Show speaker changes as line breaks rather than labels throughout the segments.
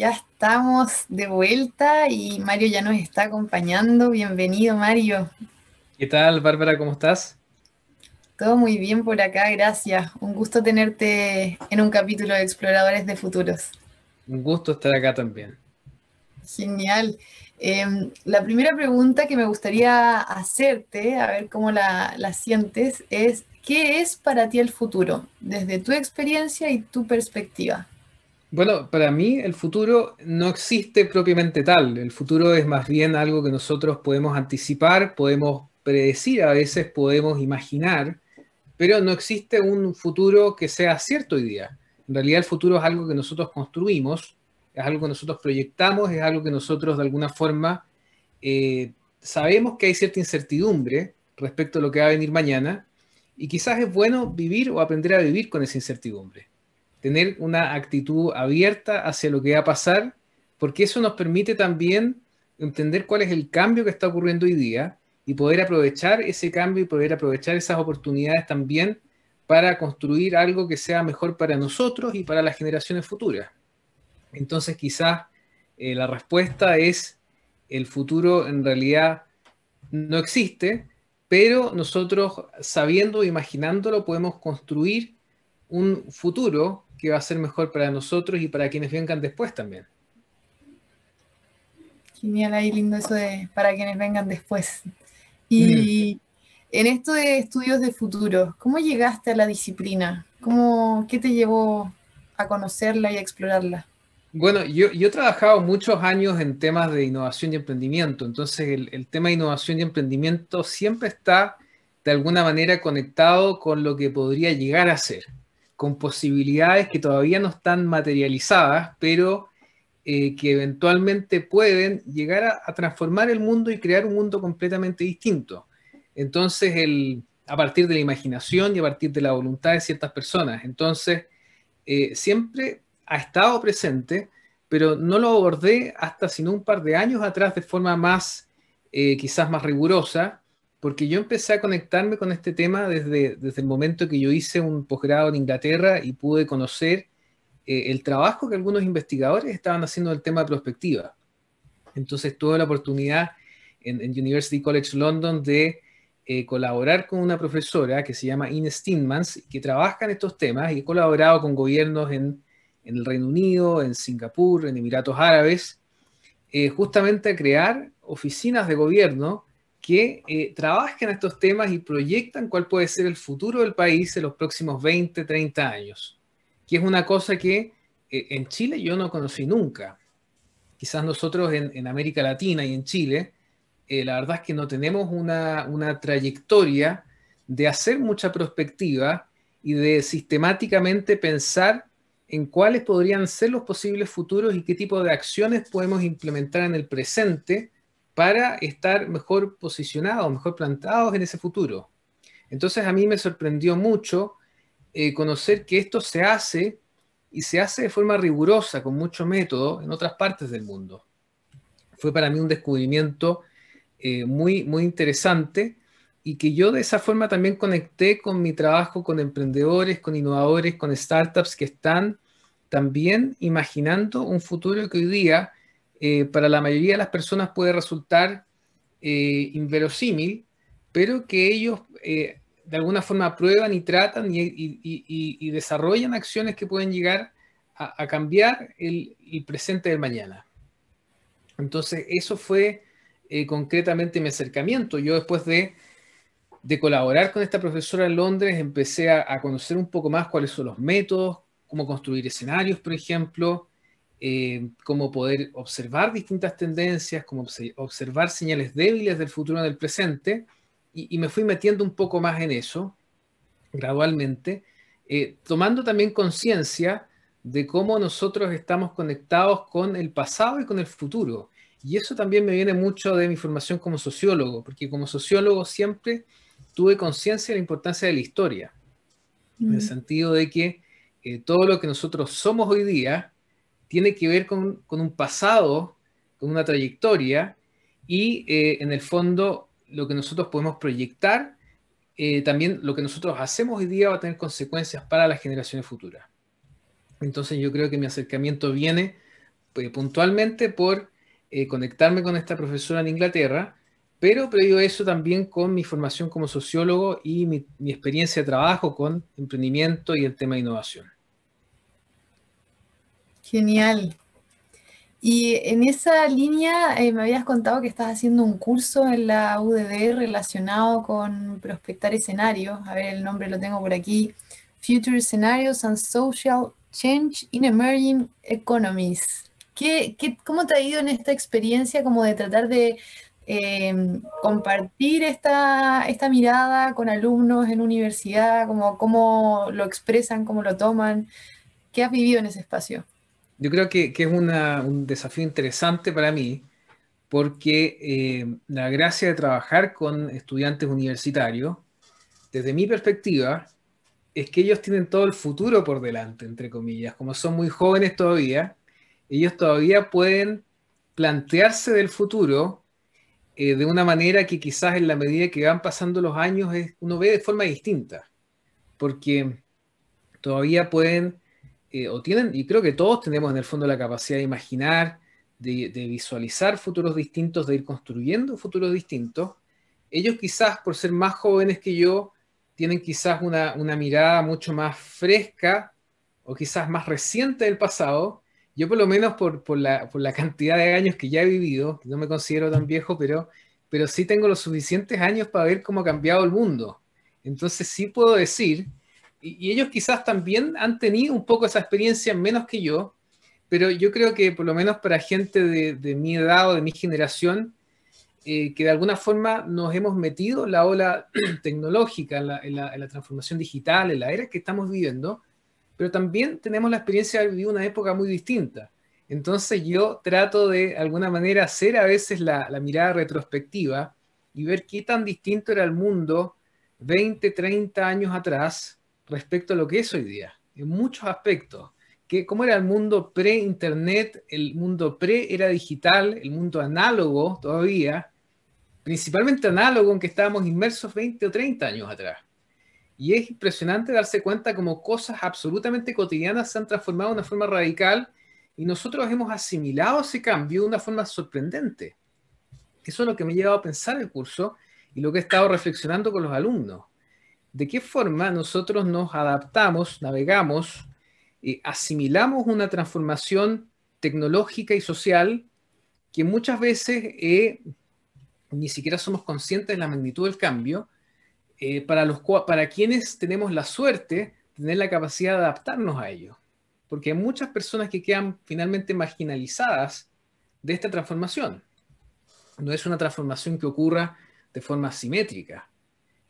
Ya estamos de vuelta y Mario ya nos está acompañando. Bienvenido, Mario.
¿Qué tal, Bárbara? ¿Cómo estás?
Todo muy bien por acá, gracias. Un gusto tenerte en un capítulo de Exploradores de Futuros.
Un gusto estar acá también.
Genial. La primera pregunta que me gustaría hacerte, a ver cómo la sientes, es ¿qué es para ti el futuro? Desde tu experiencia y tu perspectiva.
Bueno, para mí el futuro no existe propiamente tal. El futuro es más bien algo que nosotros podemos anticipar, podemos predecir, a veces podemos imaginar, pero no existe un futuro que sea cierto hoy día. En realidad el futuro es algo que nosotros construimos, es algo que nosotros proyectamos, es algo que nosotros de alguna forma sabemos que hay cierta incertidumbre respecto a lo que va a venir mañana y quizás es bueno vivir o aprender a vivir con esa incertidumbre. Tener una actitud abierta hacia lo que va a pasar, porque eso nos permite también entender cuál es el cambio que está ocurriendo hoy día y poder aprovechar ese cambio y poder aprovechar esas oportunidades también para construir algo que sea mejor para nosotros y para las generaciones futuras. Entonces quizás la respuesta es el futuro en realidad no existe, pero nosotros sabiendo, imaginándolo, podemos construir un futuro que va a ser mejor para nosotros y para quienes vengan después también.
Genial, ahí lindo eso de para quienes vengan después.
Mm.
Y en esto de estudios de futuro, ¿cómo llegaste a la disciplina? ¿Qué te llevó a conocerla y a explorarla?
Bueno, yo he trabajado muchos años en temas de innovación y emprendimiento, entonces el tema de innovación y emprendimiento siempre está de alguna manera conectado con lo que podría llegar a ser, con posibilidades que todavía no están materializadas, pero que eventualmente pueden llegar a transformar el mundo y crear un mundo completamente distinto. Entonces, a partir de la imaginación y a partir de la voluntad de ciertas personas. Entonces, siempre ha estado presente, pero no lo abordé hasta sino un par de años atrás de forma más, quizás más rigurosa, porque yo empecé a conectarme con este tema desde el momento que yo hice un posgrado en Inglaterra y pude conocer el trabajo que algunos investigadores estaban haciendo del tema de prospectiva. Entonces tuve la oportunidad en University College London de colaborar con una profesora que se llama Ines Steenmans, que trabaja en estos temas y he colaborado con gobiernos en el Reino Unido, en Singapur, en Emiratos Árabes, justamente a crear oficinas de gobierno que trabajen estos temas y proyectan cuál puede ser el futuro del país en los próximos 20, 30 años, que es una cosa que en Chile yo no conocí nunca. Quizás nosotros en América Latina y en Chile, la verdad es que no tenemos una trayectoria de hacer mucha prospectiva y de sistemáticamente pensar en cuáles podrían ser los posibles futuros y qué tipo de acciones podemos implementar en el presente para estar mejor posicionados, mejor plantados en ese futuro. Entonces a mí me sorprendió mucho conocer que esto se hace y se hace de forma rigurosa, con mucho método, en otras partes del mundo. Fue para mí un descubrimiento muy, muy interesante y que yo de esa forma también conecté con mi trabajo con emprendedores, con innovadores, con startups que están también imaginando un futuro que hoy día para la mayoría de las personas puede resultar inverosímil, pero que ellos de alguna forma prueban y tratan y desarrollan acciones que pueden llegar a cambiar el presente del mañana. Entonces, eso fue concretamente mi acercamiento. Yo después de colaborar con esta profesora en Londres, empecé a conocer un poco más cuáles son los métodos, cómo construir escenarios, por ejemplo, cómo poder observar distintas tendencias, cómo observar señales débiles del futuro en el presente, y me fui metiendo un poco más en eso gradualmente, tomando también conciencia de cómo nosotros estamos conectados con el pasado y con el futuro. Y eso también me viene mucho de mi formación como sociólogo, porque como sociólogo siempre tuve conciencia de la importancia de la historia, en el
Mm,
sentido de que todo lo que nosotros somos hoy día tiene que ver con un pasado, con una trayectoria, y en el fondo lo que nosotros podemos proyectar también lo que nosotros hacemos hoy día va a tener consecuencias para las generaciones futuras. Entonces yo creo que mi acercamiento viene puntualmente por conectarme con esta profesora en Inglaterra, pero previo a eso también con mi formación como sociólogo y mi experiencia de trabajo con emprendimiento y el tema de innovación.
Genial. Y en esa línea me habías contado que estás haciendo un curso en la UDD relacionado con prospectar escenarios. A ver, el nombre lo tengo por aquí. Future Scenarios and Social Change in Emerging Economies. ¿Cómo te ha ido en esta experiencia como de tratar de compartir esta mirada con alumnos en universidad? Como, ¿cómo lo expresan, cómo lo toman? ¿Qué has vivido en ese espacio?
Yo creo que es un desafío interesante para mí porque la gracia de trabajar con estudiantes universitarios, desde mi perspectiva, es que ellos tienen todo el futuro por delante, entre comillas. Como son muy jóvenes todavía, ellos todavía pueden plantearse del futuro de una manera que quizás en la medida que van pasando los años uno ve de forma distinta, porque todavía pueden o tienen, y creo que todos tenemos en el fondo la capacidad de imaginar, de visualizar futuros distintos, de ir construyendo futuros distintos. Ellos quizás por ser más jóvenes que yo, tienen quizás una mirada mucho más fresca o quizás más reciente del pasado. Yo por lo menos por la cantidad de años que ya he vivido, no me considero tan viejo, pero sí tengo los suficientes años para ver cómo ha cambiado el mundo. Entonces sí puedo decir, y ellos quizás también han tenido un poco esa experiencia menos que yo, pero yo creo que por lo menos para gente de mi edad o de mi generación, que de alguna forma nos hemos metido en la ola tecnológica, en la transformación digital, en la era que estamos viviendo, pero también tenemos la experiencia de haber vivido una época muy distinta. Entonces yo trato de alguna manera hacer a veces la mirada retrospectiva y ver qué tan distinto era el mundo 20, 30 años atrás respecto a lo que es hoy día, en muchos aspectos. ¿Cómo era el mundo pre-internet, el mundo pre-era digital, el mundo análogo todavía, principalmente análogo en que estábamos inmersos 20 o 30 años atrás? Y es impresionante darse cuenta como cosas absolutamente cotidianas se han transformado de una forma radical y nosotros hemos asimilado ese cambio de una forma sorprendente. Eso es lo que me ha llevado a pensar el curso y lo que he estado reflexionando con los alumnos. ¿De qué forma nosotros nos adaptamos, navegamos, asimilamos una transformación tecnológica y social que muchas veces ni siquiera somos conscientes de la magnitud del cambio, para quienes tenemos la suerte de tener la capacidad de adaptarnos a ello? Porque hay muchas personas que quedan finalmente marginalizadas de esta transformación. No es una transformación que ocurra de forma asimétrica.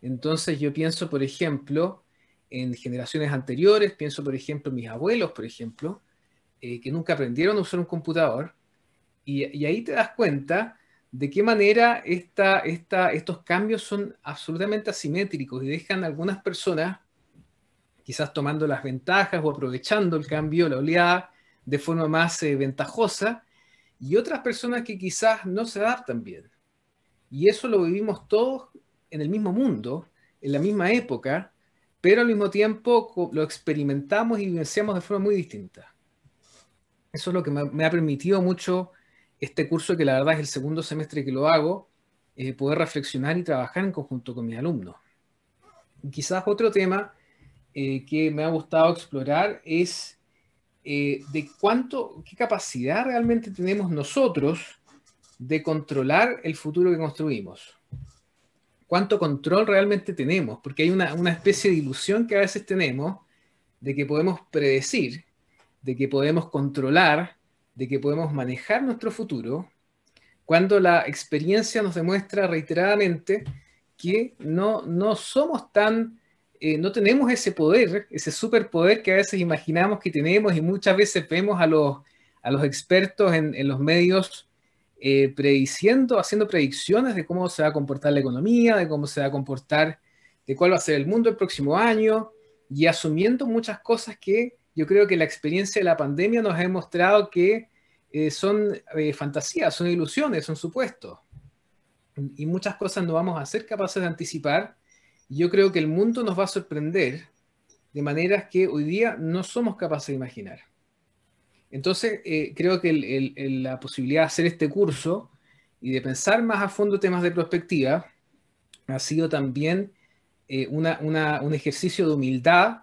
Entonces yo pienso, por ejemplo, en generaciones anteriores, pienso, por ejemplo, en mis abuelos, por ejemplo, que nunca aprendieron a usar un computador, y ahí te das cuenta de qué manera estos cambios son absolutamente asimétricos y dejan a algunas personas quizás tomando las ventajas o aprovechando el cambio, la oleada, de forma más ventajosa, y otras personas que quizás no se adaptan bien. Y eso lo vivimos todos en el mismo mundo, en la misma época, pero al mismo tiempo lo experimentamos y vivenciamos de forma muy distinta. Eso es lo que me ha permitido mucho este curso, que la verdad es el segundo semestre que lo hago, poder reflexionar y trabajar en conjunto con mis alumnos. Y quizás otro tema que me ha gustado explorar es qué capacidad realmente tenemos nosotros de controlar el futuro que construimos. ¿Cuánto control realmente tenemos? Porque hay una especie de ilusión que a veces tenemos de que podemos predecir, de que podemos controlar, de que podemos manejar nuestro futuro, cuando la experiencia nos demuestra reiteradamente que no somos no tenemos ese poder, ese superpoder que a veces imaginamos que tenemos, y muchas veces vemos a los expertos en los medios prediciendo, haciendo predicciones de cómo se va a comportar la economía, de cómo se va a comportar, de cuál va a ser el mundo el próximo año, y asumiendo muchas cosas que yo creo que la experiencia de la pandemia nos ha demostrado que son fantasías, son ilusiones, son supuestos. Y muchas cosas no vamos a ser capaces de anticipar. Y yo creo que el mundo nos va a sorprender de maneras que hoy día no somos capaces de imaginar. Entonces, creo que la posibilidad de hacer este curso y de pensar más a fondo temas de prospectiva ha sido también un ejercicio de humildad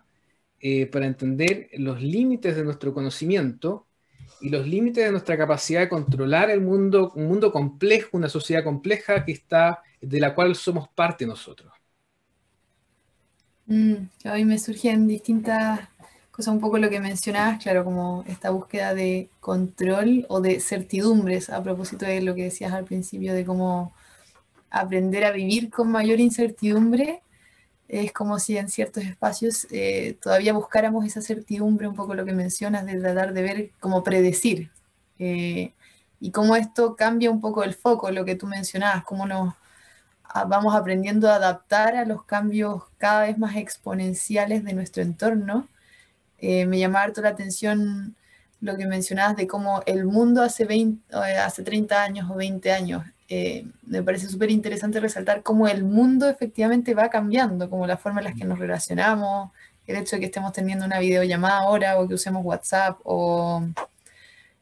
para entender los límites de nuestro conocimiento y los límites de nuestra capacidad de controlar el mundo, un mundo complejo, una sociedad compleja de la cual somos parte nosotros.
Hoy me surgen distintas cosas, un poco lo que mencionabas, claro, como esta búsqueda de control o de certidumbres, a propósito de lo que decías al principio, de cómo aprender a vivir con mayor incertidumbre. Es como si en ciertos espacios todavía buscáramos esa certidumbre, un poco lo que mencionas, de tratar de ver, como predecir. eh, y cómo esto cambia un poco el foco, lo que tú mencionabas, cómo vamos aprendiendo a adaptar a los cambios cada vez más exponenciales de nuestro entorno. Me llamaba harto la atención lo que mencionabas de cómo el mundo hace 30 años o 20 años. Me parece súper interesante resaltar cómo el mundo efectivamente va cambiando, como la forma en la que nos relacionamos, el hecho de que estemos teniendo una videollamada ahora o que usemos WhatsApp o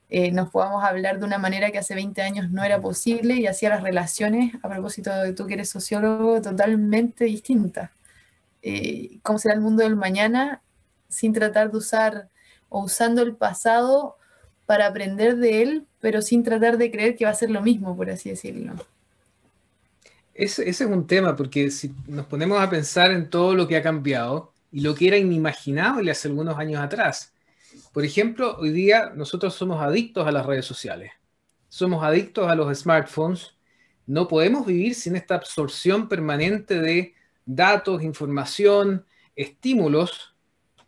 nos podamos hablar de una manera que hace 20 años no era posible y hacía las relaciones, a propósito de tú que eres sociólogo, totalmente distintas. ¿Cómo será el mundo del mañana sin tratar de usar o usando el pasado para aprender de él, pero sin tratar de creer que va a ser lo mismo, por así decirlo?
Ese es un tema, porque si nos ponemos a pensar en todo lo que ha cambiado y lo que era inimaginable hace algunos años atrás. Por ejemplo, hoy día nosotros somos adictos a las redes sociales, somos adictos a los smartphones, no podemos vivir sin esta absorción permanente de datos, información, estímulos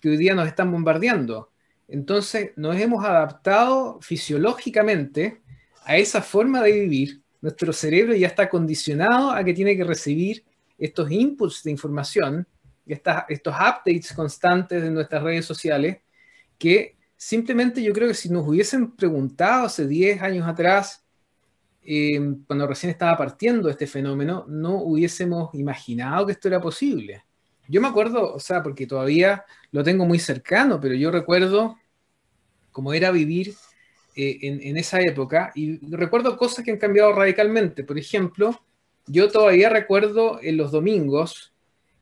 que hoy día nos están bombardeando. Entonces nos hemos adaptado fisiológicamente a esa forma de vivir. Nuestro cerebro ya está condicionado a que tiene que recibir estos inputs de información, estos updates constantes de nuestras redes sociales, que simplemente yo creo que si nos hubiesen preguntado hace 10 años atrás, cuando recién estaba partiendo este fenómeno, no hubiésemos imaginado que esto era posible. Yo me acuerdo, o sea, porque todavía lo tengo muy cercano, pero yo recuerdo cómo era vivir en esa época y recuerdo cosas que han cambiado radicalmente. Por ejemplo, yo todavía recuerdo en los domingos,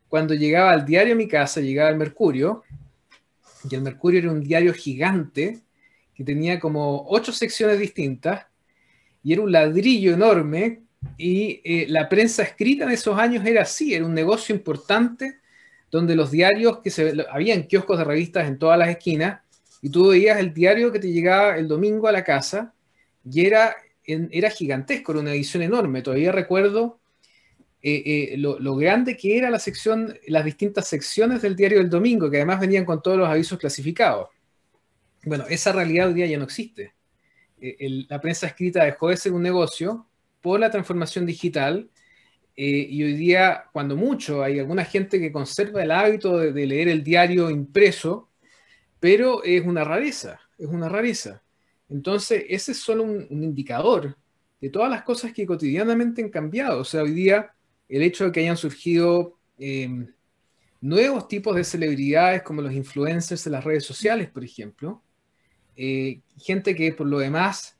cuando llegaba al diario a mi casa, llegaba el Mercurio, y el Mercurio era un diario gigante que tenía como 8 secciones distintas y era un ladrillo enorme y la prensa escrita en esos años era así, era un negocio importante donde los diarios habían kioscos de revistas en todas las esquinas y tú veías el diario que te llegaba el domingo a la casa y era gigantesco, era una edición enorme. Todavía recuerdo lo grande que era las distintas secciones del diario del domingo, que además venían con todos los avisos clasificados. Bueno, esa realidad hoy día ya no existe. La prensa escrita dejó de ser un negocio por la transformación digital y hoy día, cuando mucho, hay alguna gente que conserva el hábito de leer el diario impreso, pero es una rareza, es una rareza. Entonces, ese es solo un indicador de todas las cosas que cotidianamente han cambiado. O sea, hoy día el hecho de que hayan surgido nuevos tipos de celebridades como los influencers en las redes sociales, por ejemplo, gente que por lo demás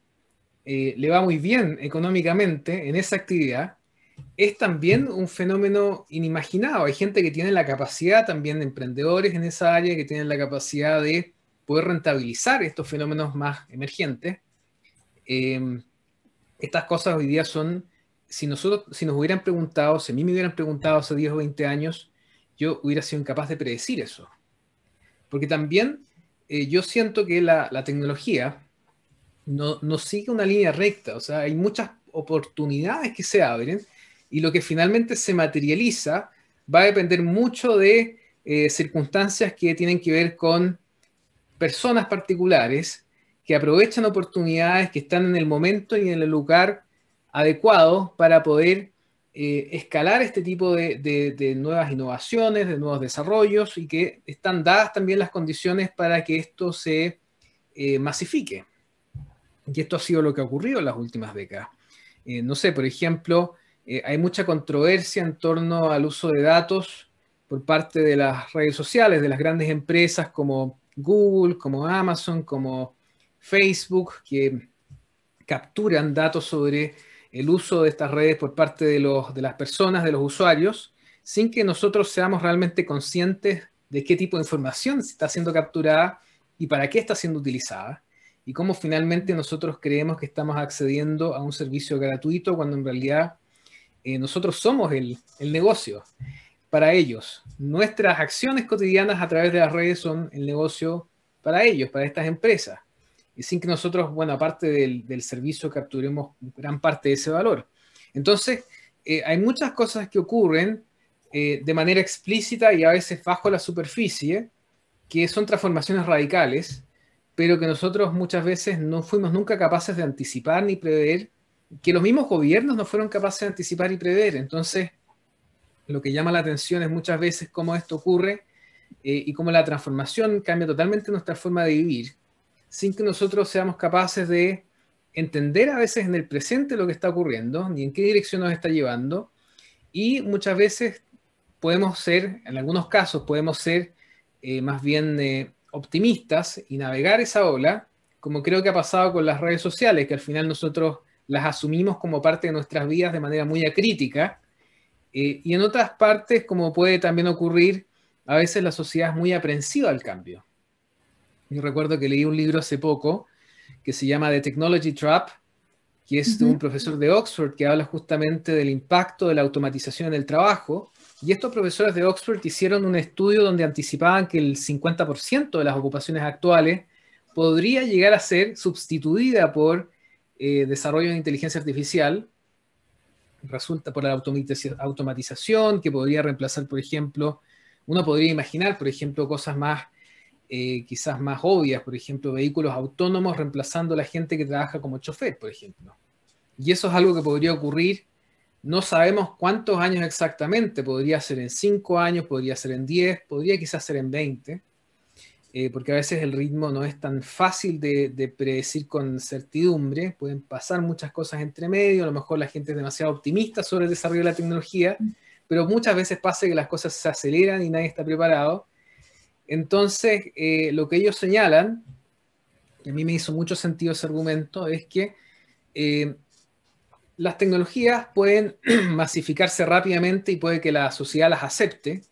le va muy bien económicamente en esa actividad, es también un fenómeno inimaginado. Hay gente que tiene la capacidad, también emprendedores en esa área, que tienen la capacidad de poder rentabilizar estos fenómenos más emergentes. Estas cosas hoy día son, si nos hubieran preguntado, si a mí me hubieran preguntado hace 10 o 20 años, yo hubiera sido incapaz de predecir eso. Porque también yo siento que la tecnología no sigue una línea recta, o sea, hay muchas oportunidades que se abren y lo que finalmente se materializa va a depender mucho de circunstancias que tienen que ver con personas particulares que aprovechan oportunidades que están en el momento y en el lugar adecuado para poder escalar este tipo de nuevas innovaciones, de nuevos desarrollos y que están dadas también las condiciones para que esto se masifique. Y esto ha sido lo que ha ocurrido en las últimas décadas. No sé, por ejemplo, hay mucha controversia en torno al uso de datos por parte de las redes sociales, de las grandes empresas como Google, como Amazon, como Facebook, que capturan datos sobre el uso de estas redes por parte de las personas, de los usuarios, sin que nosotros seamos realmente conscientes de qué tipo de información está siendo capturada y para qué está siendo utilizada, y cómo finalmente nosotros creemos que estamos accediendo a un servicio gratuito cuando en realidad nosotros somos el negocio para ellos. Nuestras acciones cotidianas a través de las redes son el negocio para ellos, para estas empresas. Y sin que nosotros, bueno, aparte del servicio, capturemos gran parte de ese valor. Entonces, hay muchas cosas que ocurren de manera explícita y a veces bajo la superficie, que son transformaciones radicales, pero que nosotros muchas veces no fuimos nunca capaces de anticipar ni prever, que los mismos gobiernos no fueron capaces de anticipar y prever. Entonces, lo que llama la atención es muchas veces cómo esto ocurre y cómo la transformación cambia totalmente nuestra forma de vivir, sin que nosotros seamos capaces de entender a veces en el presente lo que está ocurriendo, ni en qué dirección nos está llevando, y muchas veces podemos ser, en algunos casos podemos ser más bien optimistas y navegar esa ola, como creo que ha pasado con las redes sociales, que al final nosotros las asumimos como parte de nuestras vidas de manera muy acrítica, y en otras partes, como puede también ocurrir, a veces la sociedad es muy aprensiva al cambio. Yo recuerdo que leí un libro hace poco que se llama The Technology Trap, que es de un profesor de Oxford que habla justamente del impacto de la automatización en el trabajo. Y estos profesores de Oxford hicieron un estudio donde anticipaban que el 50% de las ocupaciones actuales podría llegar a ser sustituida por desarrollo de inteligencia artificial. Resulta por la automatización, que podría reemplazar, por ejemplo, uno podría imaginar, por ejemplo, cosas más, quizás más obvias, por ejemplo, vehículos autónomos reemplazando a la gente que trabaja como chofer, por ejemplo. Y eso es algo que podría ocurrir, no sabemos cuántos años exactamente, podría ser en 5 años, podría ser en 10, podría quizás ser en 20, porque a veces el ritmo no es tan fácil de predecir con certidumbre, pueden pasar muchas cosas entre medio, a lo mejor la gente es demasiado optimista sobre el desarrollo de la tecnología, pero muchas veces pasa que las cosas se aceleran y nadie está preparado. Entonces, lo que ellos señalan, y a mí me hizo mucho sentido ese argumento, es que las tecnologías pueden masificarse rápidamente y puede que la sociedad las acepte,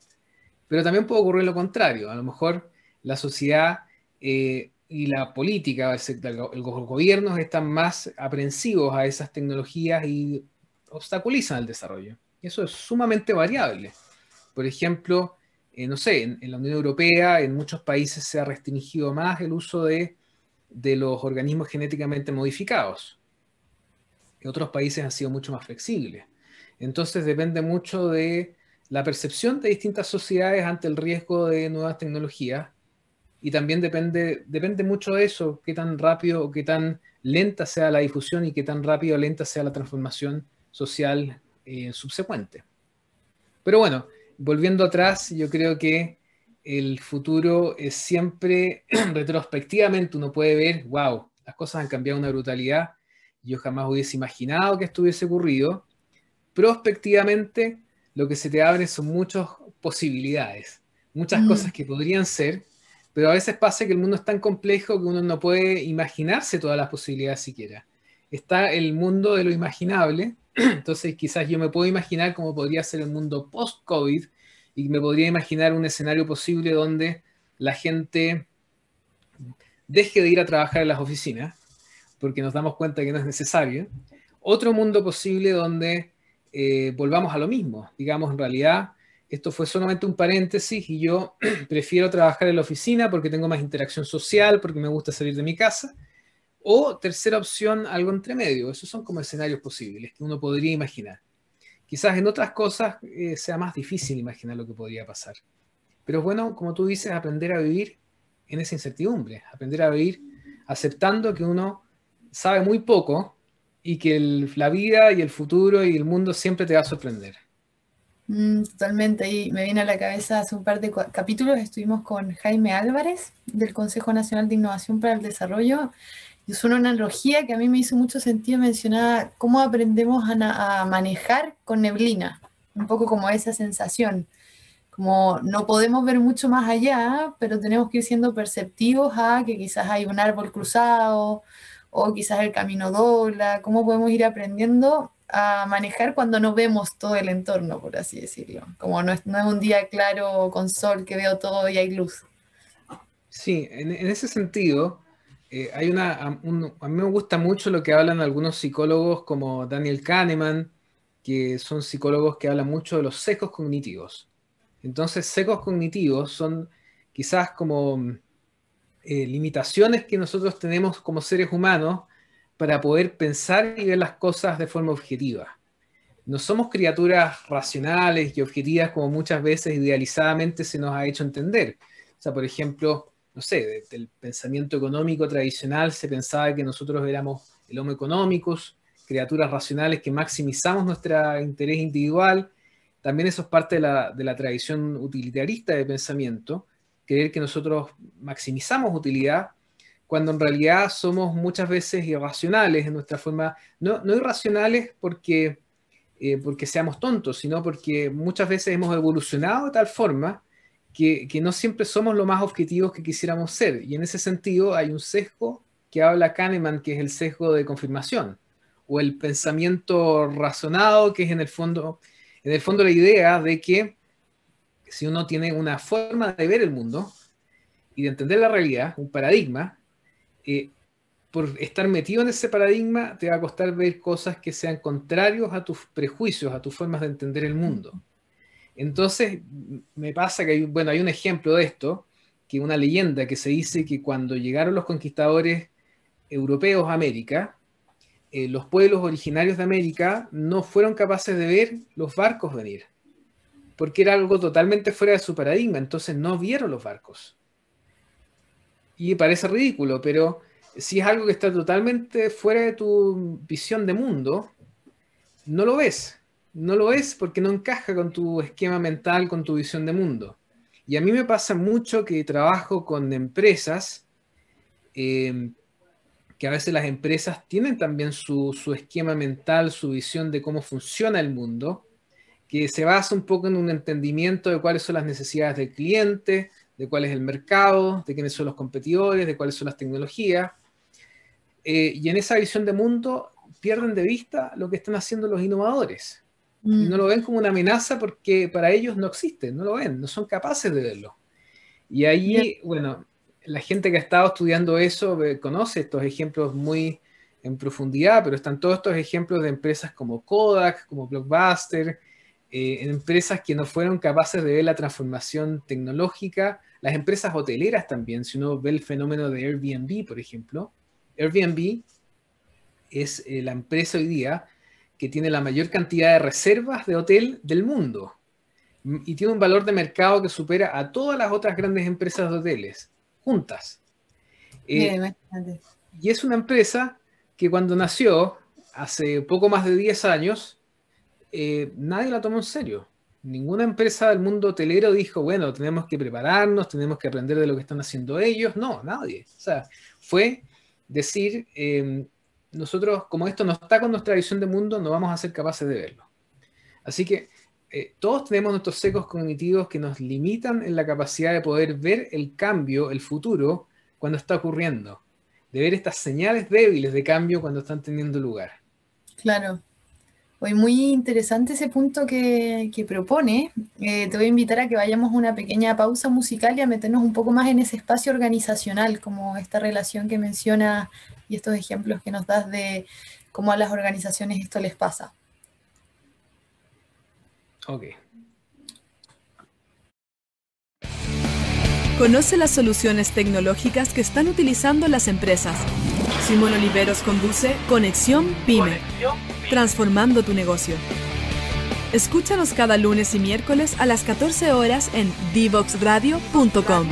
pero también puede ocurrir lo contrario. A lo mejor la sociedad y la política, los gobiernos están más aprensivos a esas tecnologías y obstaculizan el desarrollo. Y eso es sumamente variable. Por ejemplo, no sé, en la Unión Europea, en muchos países se ha restringido más el uso de los organismos genéticamente modificados. En otros países han sido mucho más flexibles. Entonces depende mucho de la percepción de distintas sociedades ante el riesgo de nuevas tecnologías, y también depende mucho de eso, qué tan rápido o qué tan lenta sea la difusión y qué tan rápido o lenta sea la transformación social subsecuente. Pero bueno, volviendo atrás, yo creo que el futuro es siempre retrospectivamente, uno puede ver, wow, las cosas han cambiado una brutalidad, yo jamás hubiese imaginado que esto hubiese ocurrido. Prospectivamente, lo que se te abre son muchas posibilidades, muchas cosas que podrían ser, pero a veces pasa que el mundo es tan complejo que uno no puede imaginarse todas las posibilidades siquiera. Está el mundo de lo imaginable, entonces quizás yo me puedo imaginar cómo podría ser el mundo post-COVID y me podría imaginar un escenario posible donde la gente deje de ir a trabajar en las oficinas porque nos damos cuenta que no es necesario. Otro mundo posible donde volvamos a lo mismo. Digamos, en realidad, esto fue solamente un paréntesis y yo prefiero trabajar en la oficina porque tengo más interacción social, porque me gusta salir de mi casa. O tercera opción, algo entre medio. Esos son como escenarios posibles que uno podría imaginar. Quizás en otras cosas sea más difícil imaginar lo que podría pasar. Pero es bueno, como tú dices, aprender a vivir en esa incertidumbre, aprender a vivir aceptando que uno sabe muy poco y que la vida y el futuro y el mundo siempre te va a sorprender.
Totalmente, y me viene a la cabeza hace un par de capítulos, estuvimos con Jaime Álvarez del Consejo Nacional de Innovación para el Desarrollo, y es una analogía que a mí me hizo mucho sentido, mencionaba cómo aprendemos a manejar con neblina, un poco como esa sensación, Como no podemos ver mucho más allá, pero tenemos que ir siendo perceptivos a que quizás hay un árbol cruzado o quizás el camino dobla. ¿Cómo podemos ir aprendiendo a manejar cuando no vemos todo el entorno, por así decirlo? Como no es un día claro con sol que veo todo y hay luz.
Sí, en ese sentido, a mí me gusta mucho lo que hablan algunos psicólogos como Daniel Kahneman, que son psicólogos que hablan mucho de los sesgos cognitivos. Entonces, sesgos cognitivos son quizás como limitaciones que nosotros tenemos como seres humanos para poder pensar y ver las cosas de forma objetiva. No somos criaturas racionales y objetivas como muchas veces idealizadamente se nos ha hecho entender. O sea, por ejemplo, no sé, desde el pensamiento económico tradicional se pensaba que nosotros éramos el homo economicus, criaturas racionales que maximizamos nuestro interés individual. También eso es parte de la tradición utilitarista de pensamiento, creer que nosotros maximizamos utilidad, cuando en realidad somos muchas veces irracionales en nuestra forma, no irracionales porque seamos tontos, sino porque muchas veces hemos evolucionado de tal forma que no siempre somos lo más objetivos que quisiéramos ser. Y en ese sentido hay un sesgo que habla Kahneman, que es el sesgo de confirmación, o el pensamiento razonado, que es en el fondo la idea de que si uno tiene una forma de ver el mundo y de entender la realidad, un paradigma, por estar metido en ese paradigma te va a costar ver cosas que sean contrarios a tus prejuicios, a tus formas de entender el mundo. Entonces, me pasa que hay un ejemplo de esto, que una leyenda que se dice que cuando llegaron los conquistadores europeos a América, los pueblos originarios de América no fueron capaces de ver los barcos venir, porque era algo totalmente fuera de su paradigma, entonces no vieron los barcos. Y parece ridículo, pero si es algo que está totalmente fuera de tu visión de mundo, no lo ves. No lo ves porque no encaja con tu esquema mental, con tu visión de mundo. Y a mí me pasa mucho que trabajo con empresas, que a veces las empresas tienen también su esquema mental, su visión de cómo funciona el mundo, que se basa un poco en un entendimiento de cuáles son las necesidades del cliente, de cuál es el mercado, de quiénes son los competidores, de cuáles son las tecnologías. Y en esa visión de mundo pierden de vista lo que están haciendo los innovadores. Y no lo ven como una amenaza porque para ellos no existe, no lo ven, no son capaces de verlo. Y ahí, bueno, la gente que ha estado estudiando eso conoce estos ejemplos muy en profundidad, pero están todos estos ejemplos de empresas como Kodak, como Blockbuster, empresas que no fueron capaces de ver la transformación tecnológica, las empresas hoteleras también, si uno ve el fenómeno de Airbnb, por ejemplo. Airbnb es la empresa hoy día que tiene la mayor cantidad de reservas de hotel del mundo y tiene un valor de mercado que supera a todas las otras grandes empresas de hoteles juntas. Y es una empresa que cuando nació, hace poco más de 10 años, nadie la tomó en serio. Ninguna empresa del mundo hotelero dijo, bueno, tenemos que prepararnos, tenemos que aprender de lo que están haciendo ellos. No, nadie. O sea, fue decir, nosotros, como esto no está con nuestra visión de mundo, no vamos a ser capaces de verlo. Así que todos tenemos nuestros sesgos cognitivos que nos limitan en la capacidad de poder ver el cambio, el futuro, cuando está ocurriendo. De ver estas señales débiles de cambio cuando están teniendo lugar.
Claro. Hoy muy interesante ese punto que propone. Te voy a invitar a que vayamos a una pequeña pausa musical y a meternos un poco más en ese espacio organizacional, como esta relación que menciona y estos ejemplos que nos das de cómo a las organizaciones esto les pasa.
Ok.
Conoce las soluciones tecnológicas que están utilizando las empresas. Simón Oliveros conduce Conexión Pyme, transformando tu negocio. Escúchanos cada lunes y miércoles a las 14 horas en divoxradio.com.